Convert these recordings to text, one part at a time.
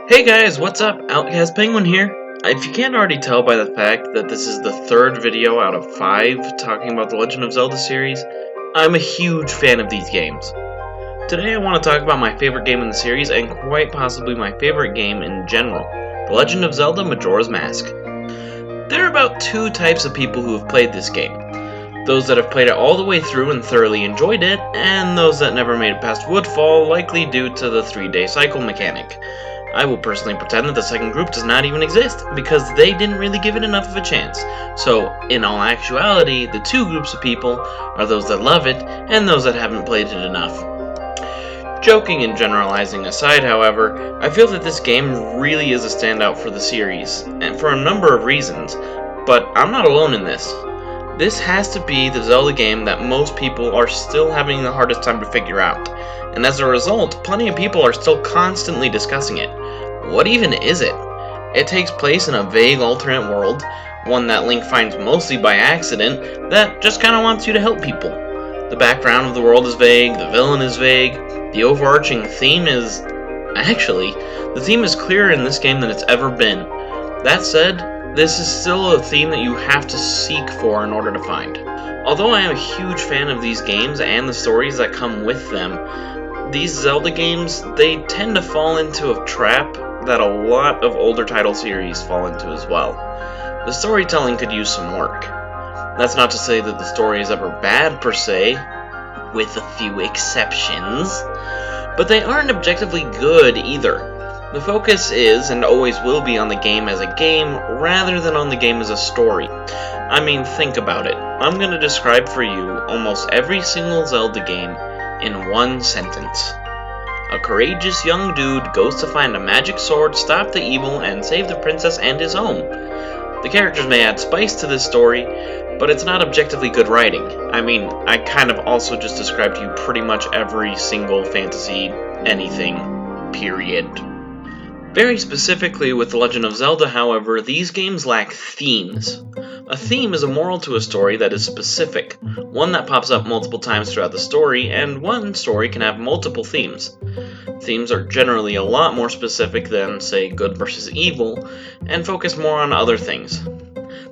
Hey guys, what's up? Outcast Penguin here. If you can't already tell by the fact that this is the third video out of 5 talking about the Legend of Zelda series, I'm a huge fan of these games. Today I want to talk about my favorite game in the series and quite possibly my favorite game in general, The Legend of Zelda Majora's Mask. There are about 2 types of people who have played this game. Those that have played it all the way through and thoroughly enjoyed it, and those that never made it past Woodfall, likely due to the 3-day cycle mechanic. I will personally pretend that the second group does not even exist, because they didn't really give it enough of a chance. So, in all actuality, the 2 groups of people are those that love it, and those that haven't played it enough. Joking and generalizing aside, however, I feel that this game really is a standout for the series, and for a number of reasons, but I'm not alone in this. This has to be the Zelda game that most people are still having the hardest time to figure out, and as a result, plenty of people are still constantly discussing it. What even is it? It takes place in a vague alternate world, one that Link finds mostly by accident, that just kinda wants you to help people. The background of the world is vague, the villain is vague, the overarching theme is... Actually, the theme is clearer in this game than it's ever been. That said, this is still a theme that you have to seek for in order to find. Although I am a huge fan of these games and the stories that come with them, these Zelda games, they tend to fall into a trap that a lot of older title series fall into as well. The storytelling could use some work. That's not to say that the story is ever bad per se, with a few exceptions, but they aren't objectively good either. The focus is, and always will be, on the game as a game, rather than on the game as a story. I mean, think about it. I'm going to describe for you almost every single Zelda game in one sentence. A courageous young dude goes to find a magic sword, stop the evil, and save the princess and his home. The characters may add spice to this story, but it's not objectively good writing. I mean, I kind of also just described to you pretty much every single fantasy anything, period. Very specifically with The Legend of Zelda, however, these games lack themes. A theme is a moral to a story that is specific, one that pops up multiple times throughout the story, and one story can have multiple themes. Themes are generally a lot more specific than, say, good versus evil, and focus more on other things.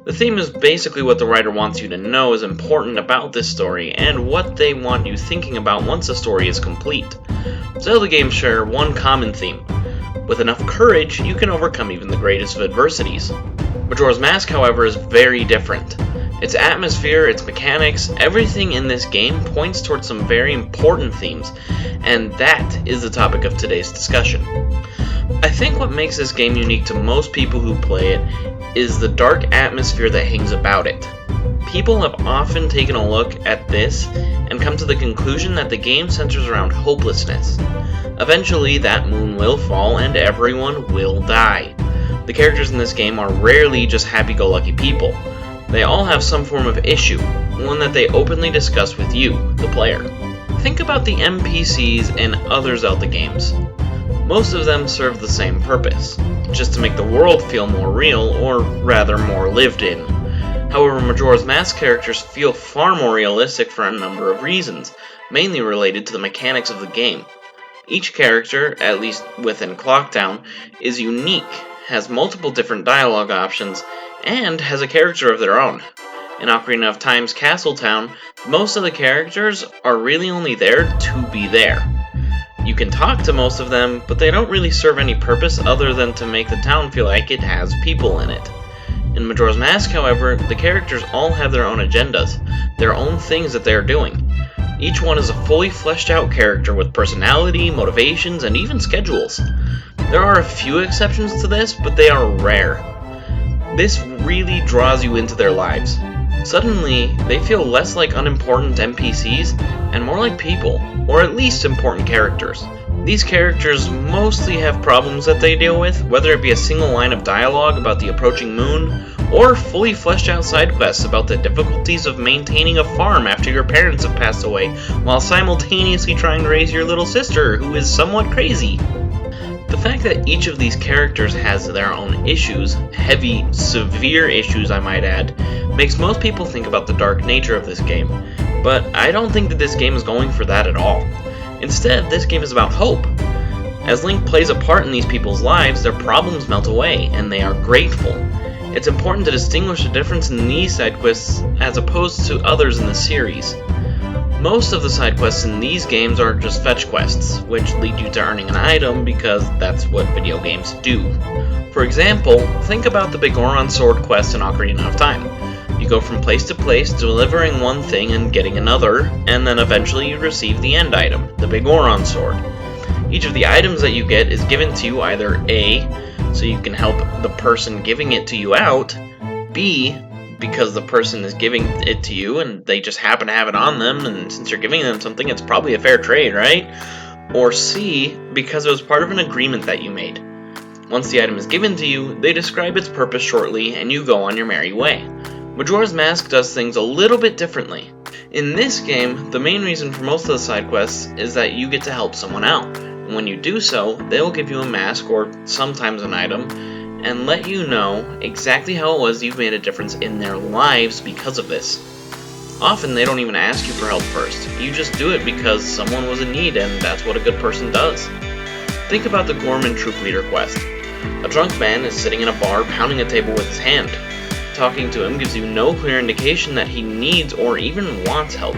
The theme is basically what the writer wants you to know is important about this story, and what they want you thinking about once the story is complete. Zelda games share one common theme. With enough courage, you can overcome even the greatest of adversities. Majora's Mask, however, is very different. Its atmosphere, its mechanics, everything in this game points towards some very important themes, and that is the topic of today's discussion. I think what makes this game unique to most people who play it is the dark atmosphere that hangs about it. People have often taken a look at this and come to the conclusion that the game centers around hopelessness. Eventually, that moon will fall and everyone will die. The characters in this game are rarely just happy-go-lucky people. They all have some form of issue, one that they openly discuss with you, the player. Think about the NPCs in other Zelda games. Most of them serve the same purpose, just to make the world feel more real, or rather more lived in. However, Majora's Mask characters feel far more realistic for a number of reasons, mainly related to the mechanics of the game. Each character, at least within Clocktown, is unique, has multiple different dialogue options, and has a character of their own. In Ocarina of Time's Castletown, most of the characters are really only there to be there. You can talk to most of them, but they don't really serve any purpose other than to make the town feel like it has people in it. In Majora's Mask, however, the characters all have their own agendas, their own things that they are doing. Each one is a fully fleshed out character with personality, motivations, and even schedules. There are a few exceptions to this, but they are rare. This really draws you into their lives. Suddenly, they feel less like unimportant NPCs and more like people, or at least important characters. These characters mostly have problems that they deal with, whether it be a single line of dialogue about the approaching moon, or fully fleshed out side quests about the difficulties of maintaining a farm after your parents have passed away, while simultaneously trying to raise your little sister, who is somewhat crazy. The fact that each of these characters has their own issues, heavy, severe issues I might add, makes most people think about the dark nature of this game, but I don't think that this game is going for that at all. Instead, this game is about hope. As Link plays a part in these people's lives, their problems melt away, and they are grateful. It's important to distinguish the difference in these side quests as opposed to others in the series. Most of the side quests in these games are just fetch quests, which lead you to earning an item because that's what video games do. For example, think about the Big Oron Sword quest in Ocarina of Time. You go from place to place, delivering one thing and getting another, and then eventually you receive the end item, the Big Oron Sword. Each of the items that you get is given to you either A, so you can help the person giving it to you out, B, because the person is giving it to you and they just happen to have it on them, and since you're giving them something, it's probably a fair trade, right? Or C, because it was part of an agreement that you made. Once the item is given to you, they describe its purpose shortly and you go on your merry way. Majora's Mask does things a little bit differently. In this game, the main reason for most of the side quests is that you get to help someone out. And when you do so, they will give you a mask or sometimes an item and let you know exactly how it was you've made a difference in their lives because of this. Often they don't even ask you for help first. You just do it because someone was in need and that's what a good person does. Think about the Gorman Troop Leader quest. A drunk man is sitting in a bar pounding a table with his hand. Talking to him gives you no clear indication that he needs or even wants help.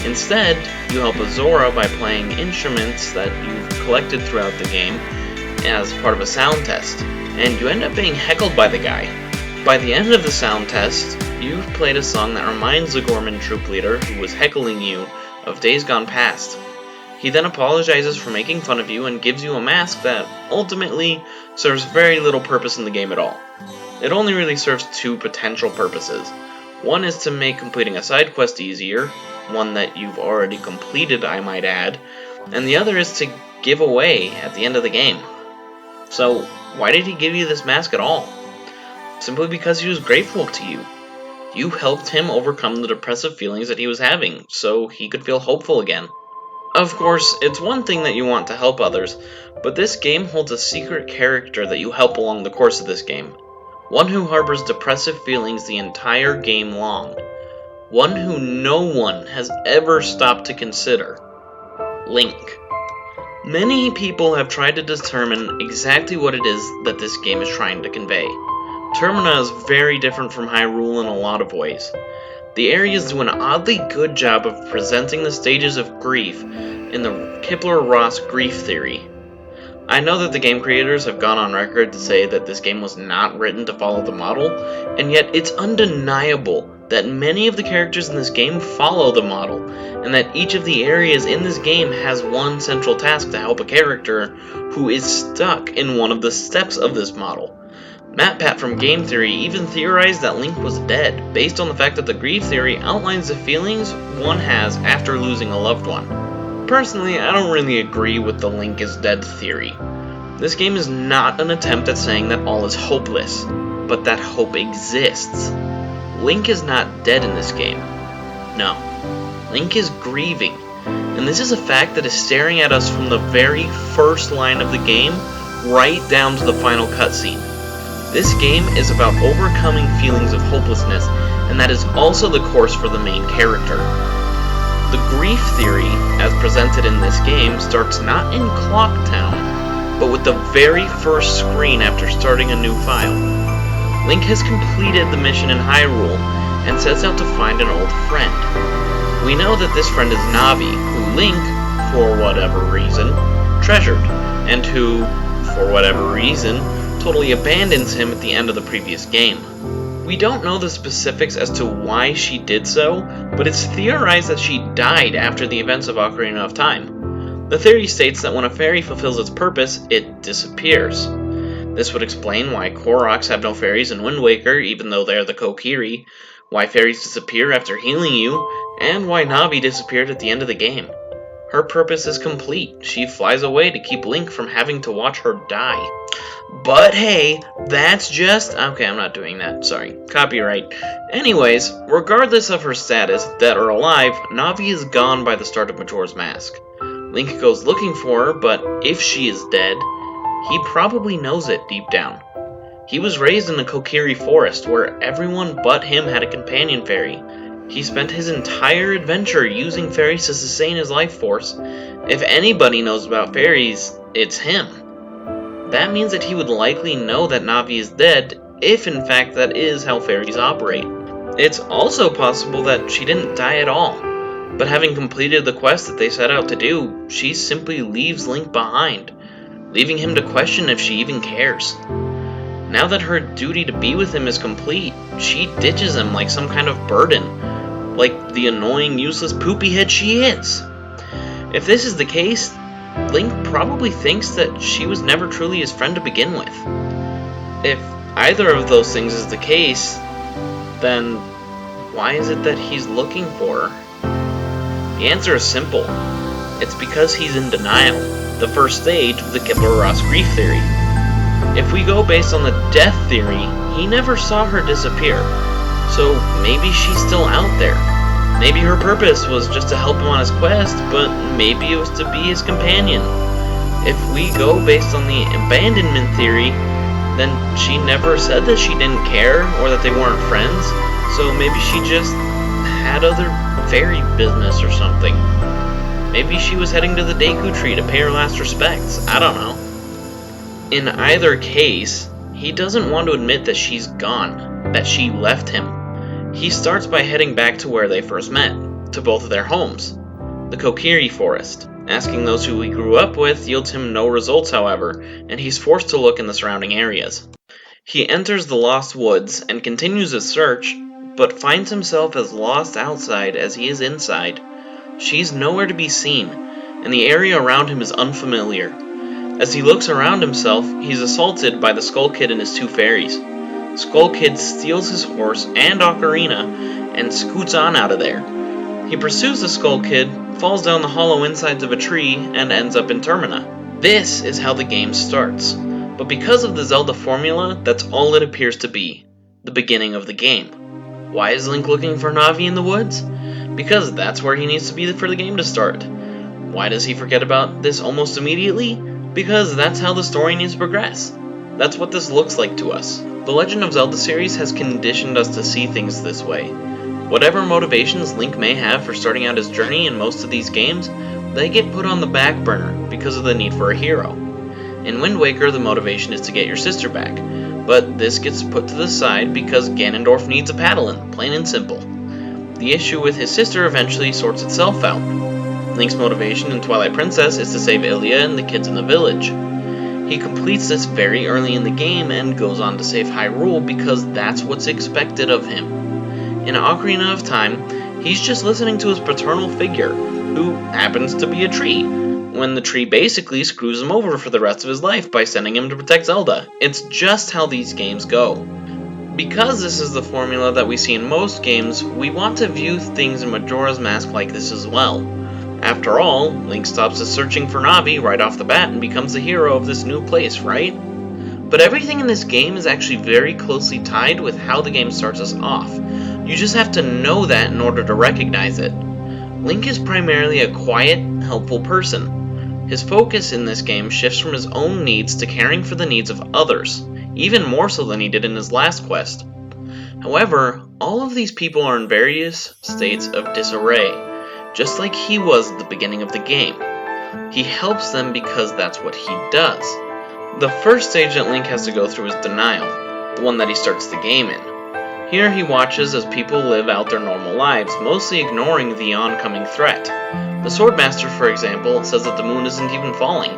Instead, you help Azora by playing instruments that you've collected throughout the game as part of a sound test, and you end up being heckled by the guy. By the end of the sound test, you've played a song that reminds the Gorman Troop Leader who was heckling you of days gone past. He then apologizes for making fun of you and gives you a mask that ultimately serves very little purpose in the game at all. It only really serves two potential purposes. One is to make completing a side quest easier, one that you've already completed I might add, and the other is to give away at the end of the game. So why did he give you this mask at all? Simply because he was grateful to you. You helped him overcome the depressive feelings that he was having, so he could feel hopeful again. Of course, it's one thing that you want to help others, but this game holds a secret character that you help along the course of this game. One who harbors depressive feelings the entire game long. One who no one has ever stopped to consider. Link. Many people have tried to determine exactly what it is that this game is trying to convey. Termina is very different from Hyrule in a lot of ways. The areas do an oddly good job of presenting the stages of grief in the Kibler-Ross grief theory. I know that the game creators have gone on record to say that this game was not written to follow the model, and yet it's undeniable that many of the characters in this game follow the model, and that each of the areas in this game has one central task to help a character who is stuck in one of the steps of this model. MatPat from Game Theory even theorized that Link was dead, based on the fact that the grief theory outlines the feelings one has after losing a loved one. Personally, I don't really agree with the Link is dead theory. This game is not an attempt at saying that all is hopeless, but that hope exists. Link is not dead in this game. No. Link is grieving, and this is a fact that is staring at us from the very first line of the game right down to the final cutscene. This game is about overcoming feelings of hopelessness, and that is also the course for the main character. The grief theory, as presented in this game, starts not in Clock Town, but with the very first screen after starting a new file. Link has completed the mission in Hyrule, and sets out to find an old friend. We know that this friend is Navi, who Link, for whatever reason, treasured, and who, for whatever reason, totally abandons him at the end of the previous game. We don't know the specifics as to why she did so, but it's theorized that she died after the events of Ocarina of Time. The theory states that when a fairy fulfills its purpose, it disappears. This would explain why Koroks have no fairies in Wind Waker, even though they're the Kokiri, why fairies disappear after healing you, and why Navi disappeared at the end of the game. Her purpose is complete. She flies away to keep Link from having to watch her die. But hey, that's just... Okay, I'm not doing that. Sorry. Copyright. Anyways, regardless of her status, dead or alive, Navi is gone by the start of Majora's Mask. Link goes looking for her, but if she is dead, he probably knows it deep down. He was raised in the Kokiri forest, where everyone but him had a companion fairy. He spent his entire adventure using fairies to sustain his life force. If anybody knows about fairies, it's him. That means that he would likely know that Navi is dead, if in fact that is how fairies operate. It's also possible that she didn't die at all, but having completed the quest that they set out to do, she simply leaves Link behind, leaving him to question if she even cares. Now that her duty to be with him is complete, she ditches him like some kind of burden, like the annoying, useless poopy head she is. If this is the case, Link probably thinks that she was never truly his friend to begin with. If either of those things is the case, then why is it that he's looking for her? The answer is simple. It's because he's in denial, the first stage of the Kibler-Ross grief theory. If we go based on the death theory, he never saw her disappear, so maybe she's still out there. Maybe her purpose was just to help him on his quest, but maybe it was to be his companion. If we go based on the abandonment theory, then she never said that she didn't care or that they weren't friends, so maybe she just had other fairy business or something. Maybe she was heading to the Deku Tree to pay her last respects. I don't know. In either case, he doesn't want to admit that she's gone, that she left him. He starts by heading back to where they first met, to both of their homes, the Kokiri Forest. Asking those who he grew up with yields him no results, however, and he's forced to look in the surrounding areas. He enters the Lost Woods and continues his search, but finds himself as lost outside as he is inside. She's nowhere to be seen, and the area around him is unfamiliar. As he looks around himself, he's assaulted by the Skull Kid and his two fairies. Skull Kid steals his horse and ocarina and scoots on out of there. He pursues the Skull Kid, falls down the hollow insides of a tree, and ends up in Termina. This is how the game starts. But because of the Zelda formula, that's all it appears to be. The beginning of the game. Why is Link looking for Navi in the woods? Because that's where he needs to be for the game to start. Why does he forget about this almost immediately? Because that's how the story needs to progress. That's what this looks like to us. The Legend of Zelda series has conditioned us to see things this way. Whatever motivations Link may have for starting out his journey in most of these games, they get put on the back burner because of the need for a hero. In Wind Waker, the motivation is to get your sister back, but this gets put to the side because Ganondorf needs a Paladin, plain and simple. The issue with his sister eventually sorts itself out. Link's motivation in Twilight Princess is to save Ilia and the kids in the village. He completes this very early in the game and goes on to save Hyrule because that's what's expected of him. In Ocarina of Time, he's just listening to his paternal figure, who happens to be a tree, when the tree basically screws him over for the rest of his life by sending him to protect Zelda. It's just how these games go. Because this is the formula that we see in most games, we want to view things in Majora's Mask like this as well. After all, Link stops his searching for Navi right off the bat and becomes the hero of this new place, right? But everything in this game is actually very closely tied with how the game starts us off. You just have to know that in order to recognize it. Link is primarily a quiet, helpful person. His focus in this game shifts from his own needs to caring for the needs of others, even more so than he did in his last quest. However, all of these people are in various states of disarray, just like he was at the beginning of the game. He helps them because that's what he does. The first stage that Link has to go through is denial, the one that he starts the game in. Here he watches as people live out their normal lives, mostly ignoring the oncoming threat. The Swordmaster, for example, says that the moon isn't even falling,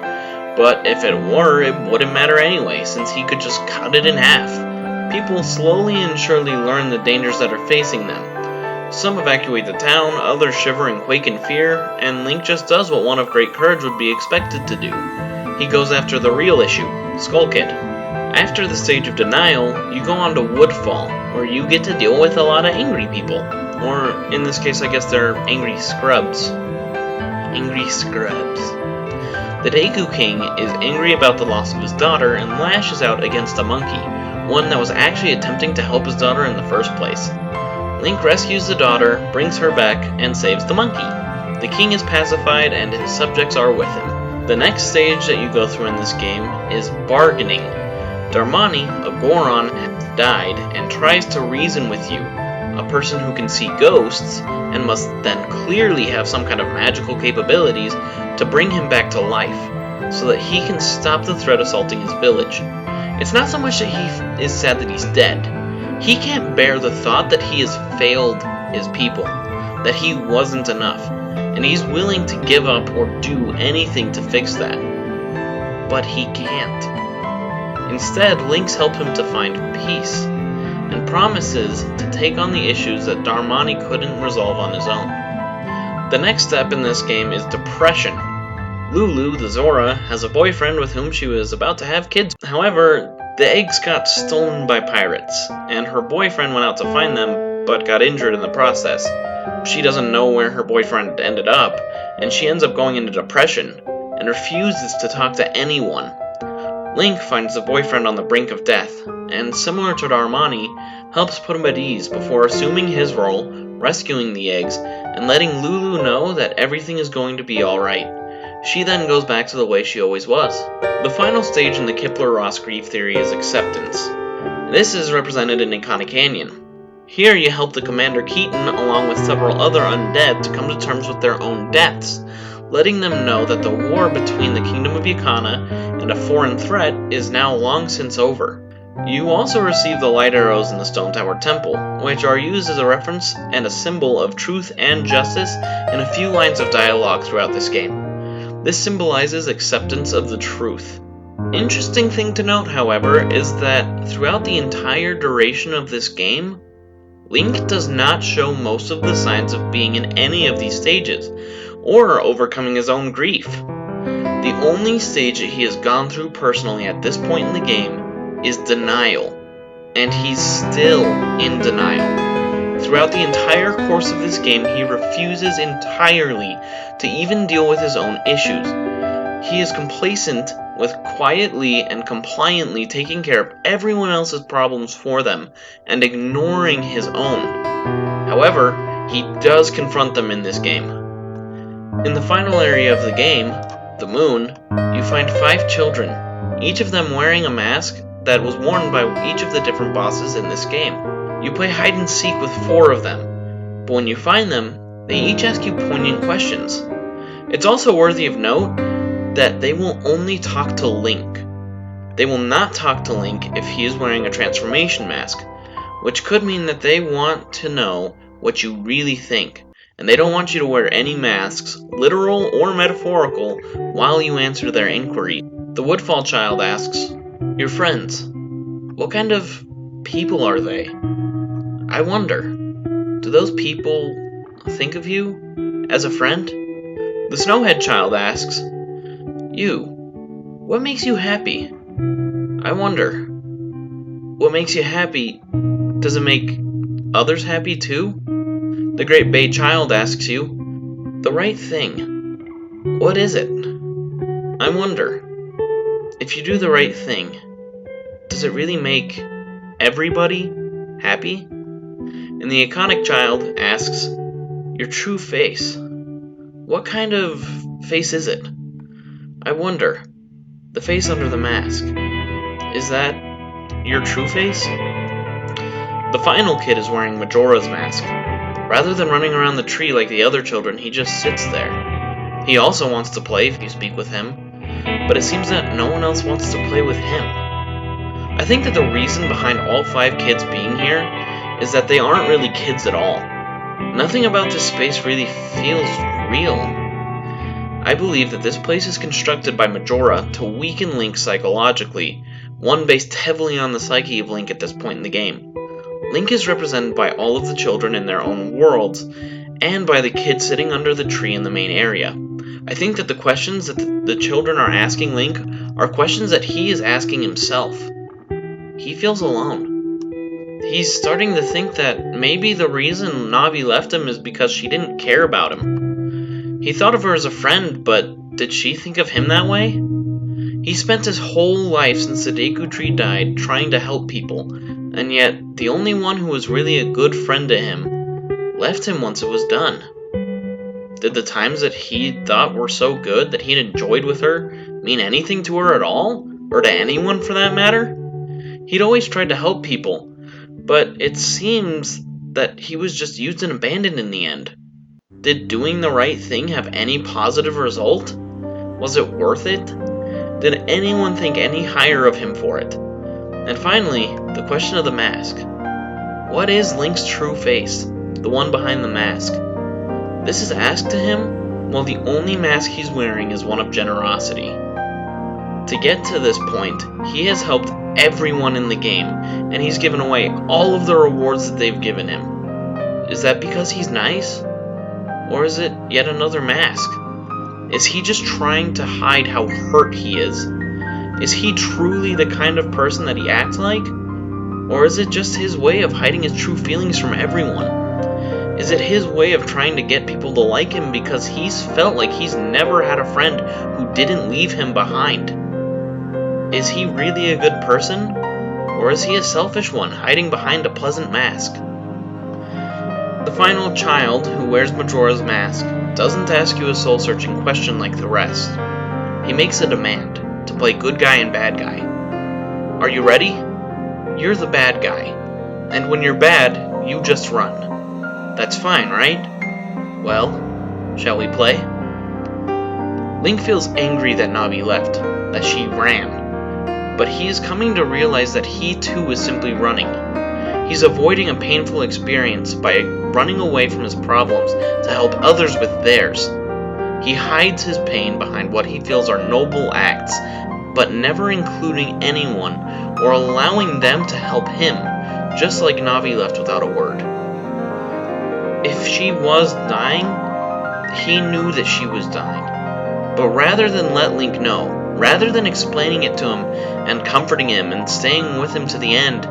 but if it were, it wouldn't matter anyway, since he could just cut it in half. People slowly and surely learn the dangers that are facing them. Some evacuate the town, others shiver and quake in fear, and Link just does what one of great courage would be expected to do. He goes after the real issue, Skull Kid. After the stage of denial, you go on to Woodfall, where you get to deal with a lot of angry people. Or, in this case, I guess they're angry scrubs. Angry scrubs. The Deku King is angry about the loss of his daughter and lashes out against a monkey, one that was actually attempting to help his daughter in the first place. Link rescues the daughter, brings her back, and saves the monkey. The king is pacified and his subjects are with him. The next stage that you go through in this game is bargaining. Darmani, a Goron, has died and tries to reason with you, a person who can see ghosts, and must then clearly have some kind of magical capabilities to bring him back to life, so that he can stop the threat assaulting his village. It's not so much that he is sad that he's dead. He can't bear the thought that he has failed his people, that he wasn't enough, and he's willing to give up or do anything to fix that. But he can't. Instead, Links help him to find peace, and promises to take on the issues that Darmani couldn't resolve on his own. The next step in this game is depression. Lulu, the Zora, has a boyfriend with whom she was about to have kids. However, the eggs got stolen by pirates, and her boyfriend went out to find them, but got injured in the process. She doesn't know where her boyfriend ended up, and she ends up going into depression, and refuses to talk to anyone. Link finds the boyfriend on the brink of death, and similar to Darmani, helps put him at ease before assuming his role, rescuing the eggs, and letting Lulu know that everything is going to be alright. She then goes back to the way she always was. The final stage in the Kipler-Ross grief theory is acceptance. This is represented in Iconic Canyon. Here you help the Commander Keaton along with several other undead to come to terms with their own deaths, letting them know that the war between the Kingdom of Yakana and a foreign threat is now long since over. You also receive the light arrows in the Stone Tower Temple, which are used as a reference and a symbol of truth and justice in a few lines of dialogue throughout this game. This symbolizes acceptance of the truth. Interesting thing to note, however, is that throughout the entire duration of this game, Link does not show most of the signs of being in any of these stages, or overcoming his own grief. The only stage that he has gone through personally at this point in the game is denial, and he's still in denial. Throughout the entire course of this game, he refuses entirely to even deal with his own issues. He is complacent with quietly and compliantly taking care of everyone else's problems for them and ignoring his own. However, he does confront them in this game. In the final area of the game, the moon, you find 5 children, each of them wearing a mask that was worn by each of the different bosses in this game. You play hide and seek with 4 of them, but when you find them, they each ask you poignant questions. It's also worthy of note that they will only talk to Link. They will not talk to Link if he is wearing a transformation mask, which could mean that they want to know what you really think, and they don't want you to wear any masks, literal or metaphorical, while you answer their inquiry. The Woodfall child asks, "Your friends, what kind of people are they? I wonder, do those people think of you as a friend?" The Snowhead child asks, "You, what makes you happy? I wonder, what makes you happy? Does it make others happy too?" The Great Bay child asks you, "The right thing, what is it? I wonder, if you do the right thing, does it really make everybody happy?" And the Iconic child asks, "Your true face, what kind of face is it? I wonder, the face under the mask, is that your true face?" The final kid is wearing Majora's mask. Rather than running around the tree like the other children, he just sits there. He also wants to play if you speak with him, but it seems that no one else wants to play with him. I think that the reason behind all 5 kids being here is that they aren't really kids at all. Nothing about this space really feels real. I believe that this place is constructed by Majora to weaken Link psychologically, one based heavily on the psyche of Link at this point in the game. Link is represented by all of the children in their own worlds, and by the kid sitting under the tree in the main area. I think that the questions that the children are asking Link are questions that he is asking himself. He feels alone. He's starting to think that maybe the reason Navi left him is because she didn't care about him. He thought of her as a friend, but did she think of him that way? He spent his whole life since the Deku Tree died trying to help people, and yet the only one who was really a good friend to him left him once it was done. Did the times that he thought were so good that he'd enjoyed with her mean anything to her at all? Or to anyone for that matter? He'd always tried to help people, but it seems that he was just used and abandoned in the end? Did doing the right thing have any positive result? Was it worth it? Did anyone think any higher of him for it? And finally, the question of the mask. What is Link's true face? The one behind the mask. This is asked to him while the only mask he's wearing is one of generosity. To get to this point, he has helped everyone in the game, and he's given away all of the rewards that they've given him. Is that because he's nice? Or is it yet another mask? Is he just trying to hide how hurt he is? Is he truly the kind of person that he acts like? Or is it just his way of hiding his true feelings from everyone? Is it his way of trying to get people to like him because he's felt like he's never had a friend who didn't leave him behind? Is he really a good person? Or is he a selfish one hiding behind a pleasant mask? The final child who wears Majora's mask doesn't ask you a soul-searching question like the rest. He makes a demand to play good guy and bad guy. Are you ready? You're the bad guy, and when you're bad, you just run. That's fine, right? Well, shall we play? Link feels angry that Navi left, that she ran, but he is coming to realize that he too is simply running. He's avoiding a painful experience by running away from his problems to help others with theirs. He hides his pain behind what he feels are noble acts, but never including anyone or allowing them to help him, just like Navi left without a word. If she was dying, he knew that she was dying. But rather than let Link know, rather than explaining it to him and comforting him and staying with him to the end,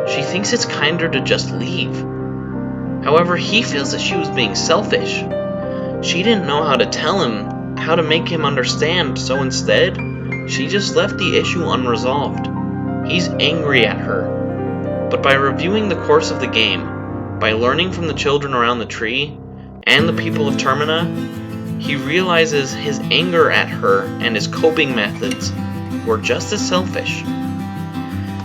she thinks it's kinder to just leave. However, he feels that she was being selfish. She didn't know how to tell him, how to make him understand, so instead, she just left the issue unresolved. He's angry at her. But by reviewing the course of the game, by learning from the children around the tree, and the people of Termina, he realizes his anger at her and his coping methods were just as selfish.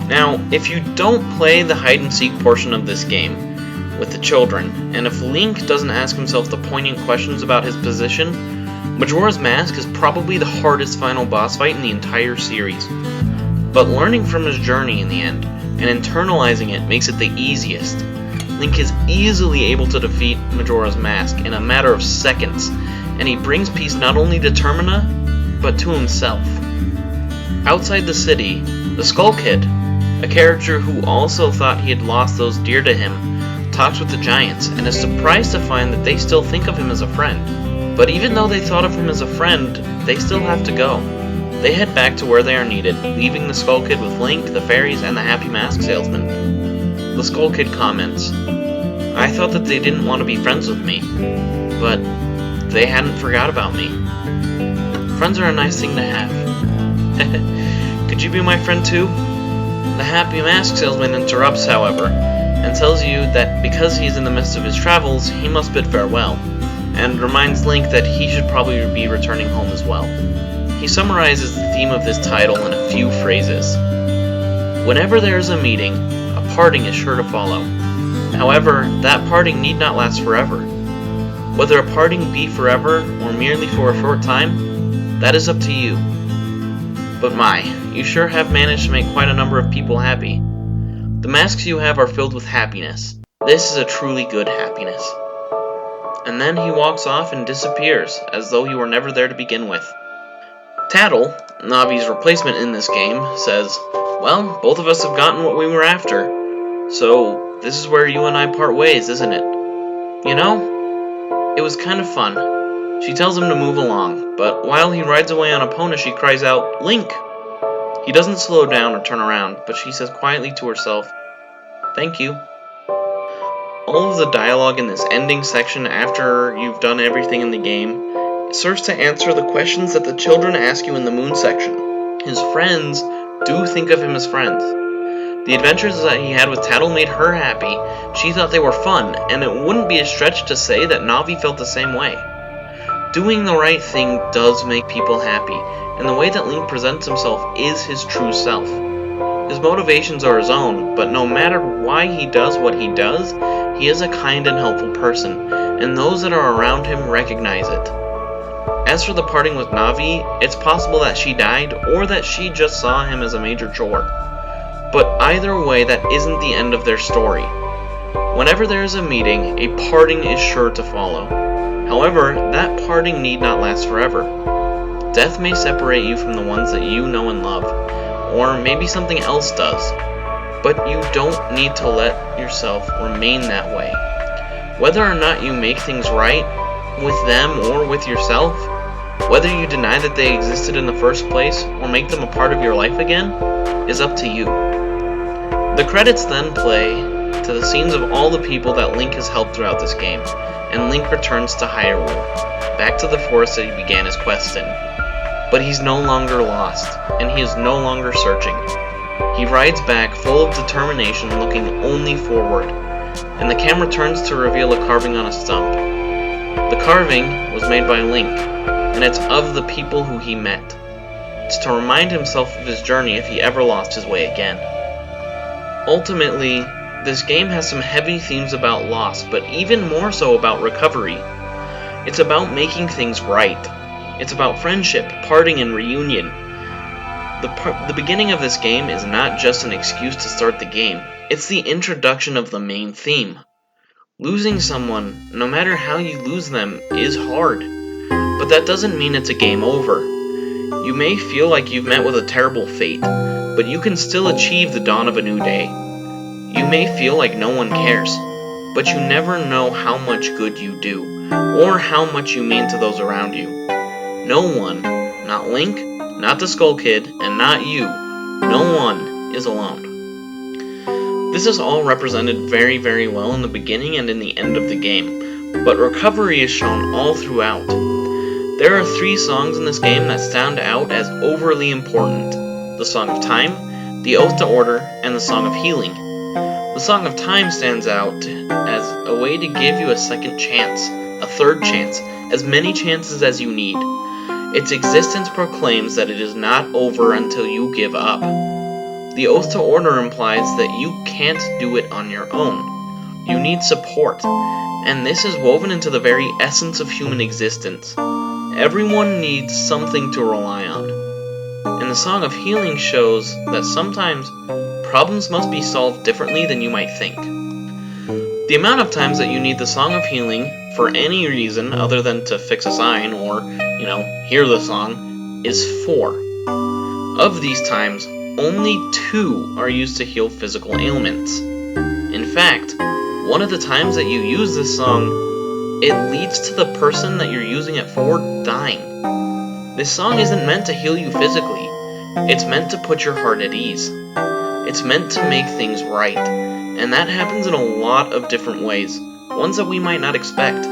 Now, if you don't play the hide-and-seek portion of this game with the children, and if Link doesn't ask himself the poignant questions about his position, Majora's Mask is probably the hardest final boss fight in the entire series. But learning from his journey in the end, and internalizing it makes it the easiest. Link is easily able to defeat Majora's Mask in a matter of seconds, and he brings peace not only to Termina, but to himself. Outside the city, the Skull Kid, a character who also thought he had lost those dear to him, talks with the giants, and is surprised to find that they still think of him as a friend. But even though they thought of him as a friend, they still have to go. They head back to where they are needed, leaving the Skull Kid with Link, the fairies, and the Happy Mask Salesman. The Skull Kid comments, I thought that they didn't want to be friends with me, but they hadn't forgot about me. Friends are a nice thing to have. Could you be my friend too? The Happy Mask Salesman interrupts, however, and tells you that because he's in the midst of his travels, he must bid farewell, and reminds Link that he should probably be returning home as well. He summarizes the theme of this title in a few phrases. Whenever there is a meeting, a parting is sure to follow. However, that parting need not last forever. Whether a parting be forever or merely for a short time, that is up to you. But my, you sure have managed to make quite a number of people happy. The masks you have are filled with happiness. This is a truly good happiness. And then he walks off and disappears, as though he were never there to begin with. Tattle, Navi's replacement in this game, says, well, both of us have gotten what we were after. So, this is where you and I part ways, isn't it? You know, it was kind of fun. She tells him to move along, but while he rides away on Epona, she cries out, Link! He doesn't slow down or turn around, but she says quietly to herself, thank you. All of the dialogue in this ending section after you've done everything in the game serves to answer the questions that the children ask you in the Moon section. His friends do think of him as friends. The adventures that he had with Tattle made her happy, she thought they were fun, and it wouldn't be a stretch to say that Navi felt the same way. Doing the right thing does make people happy, and the way that Link presents himself is his true self. His motivations are his own, but no matter why he does what he does, He is a kind and helpful person, and those that are around him recognize it. As for the parting with Navi, it's possible that she died, or that she just saw him as a major chore. But either way, that isn't the end of their story. Whenever there is a meeting, a parting is sure to follow. However, that parting need not last forever. Death may separate you from the ones that you know and love, or maybe something else does. But you don't need to let yourself remain that way. Whether or not you make things right with them or with yourself, whether you deny that they existed in the first place or make them a part of your life again, is up to you. The credits then play to the scenes of all the people that Link has helped throughout this game, and Link returns to Hyrule, back to the forest that he began his quest in. But he's no longer lost, and he is no longer searching. He rides back full of determination, looking only forward, and the camera turns to reveal a carving on a stump. The carving was made by Link, and it's of the people who he met. It's to remind himself of his journey if he ever lost his way again. Ultimately, this game has some heavy themes about loss, but even more so about recovery. It's about making things right. It's about friendship, parting, and reunion. The beginning of this game is not just an excuse to start the game, it's the introduction of the main theme. Losing someone, no matter how you lose them, is hard. But that doesn't mean it's a game over. You may feel like you've met with a terrible fate, but you can still achieve the dawn of a new day. You may feel like no one cares, but you never know how much good you do, or how much you mean to those around you. No one, not Link, not the Skull Kid, and not you, no one is alone. This is all represented very, very well in the beginning and in the end of the game, but recovery is shown all throughout. There are 3 songs in this game that stand out as overly important: the Song of Time, the Oath to Order, and the Song of Healing. The Song of Time stands out as a way to give you a second chance, a third chance, as many chances as you need. Its existence proclaims that it is not over until you give up. The Oath to Order implies that you can't do it on your own. You need support, and this is woven into the very essence of human existence. Everyone needs something to rely on. And the Song of Healing shows that sometimes problems must be solved differently than you might think. The amount of times that you need the Song of Healing for any reason other than to fix a sign or, hear the song is 4. Of these times, only 2 are used to heal physical ailments. In fact, one of the times that you use this song, it leads to the person that you're using it for dying. This song isn't meant to heal you physically, it's meant to put your heart at ease. It's meant to make things right, and that happens in a lot of different ways, ones that we might not expect.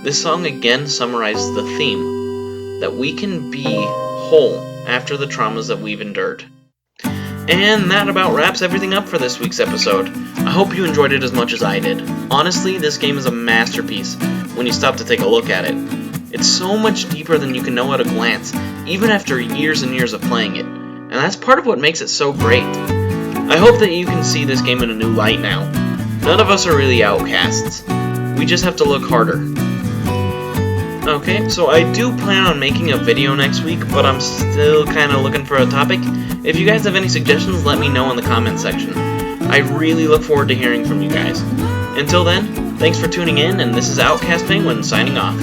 This song again summarizes the theme, that we can be whole after the traumas that we've endured. And that about wraps everything up for this week's episode. I hope you enjoyed it as much as I did. Honestly, this game is a masterpiece when you stop to take a look at it. It's so much deeper than you can know at a glance, even after years and years of playing it. And that's part of what makes it so great. I hope that you can see this game in a new light now. None of us are really outcasts. We just have to look harder. Okay, so I do plan on making a video next week, but I'm still kind of looking for a topic. If you guys have any suggestions, let me know in the comment section. I really look forward to hearing from you guys. Until then, thanks for tuning in, and this is Outcast Penguin signing off.